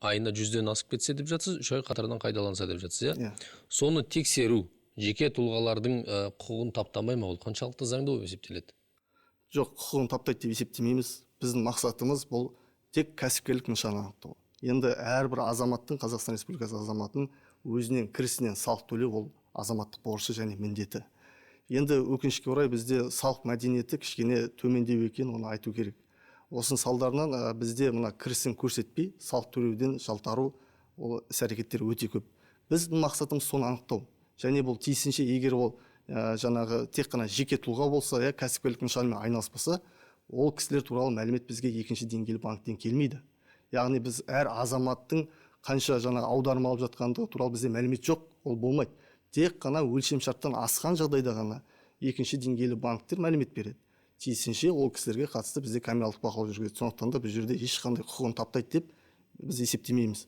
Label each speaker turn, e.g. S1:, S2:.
S1: айына 100-ден асып кетсе деп жатсыз, 3 ай қатарынан қайталанса деп жатсыз,
S2: Иә.
S1: Соны тексеру жеке тұлғалардың құқығын таптамай ма? Ол қаншалықты заңды болып есептеледі?
S2: Жоқ, құқығын таптайды деп есептемейміз. Біздің мақсатымыз бұл тек кәсіпкерлік нышанын анықтау. Енді әрбір азаматтың, Қазақстан Республикасы азаматын өзінен кірісінен салық төлеу ол азаматтық борышы және міндеті. Енді өкінішке орай бізде салық мәдениеті кішкене төмендеу екен, оны айту керек. Осының салдарынан бізде мына кірісін көрсетпей салық төлеуден жалтару, ол іс-әрекеттер өте көп. Біздің мақсатымыз соны анықтау. Және бұл тиісінше, егер ол жаңағы тек қана жеке тұлға болса, кәсіпкерлік нышанымен айналыспаса, ол кісілер туралы мәлімет бізге екінші деңгейлі банктен келмейді. Яғни біз әр азаматтың қанша жаңағы аударым алып жатқандығы туралы бізде мәлімет жоқ, ол болмайды. Тек қана өлшем шарттан асқан жағдайда ғана екінші деңгейлі банктер мәлімет береді. Тиісінше ол кісілерге қатысты бізде камералық бақылау жүргізеді. Сондықтан да бұл жерде ешқандай құқығын таптайды деп біз есептемейміз.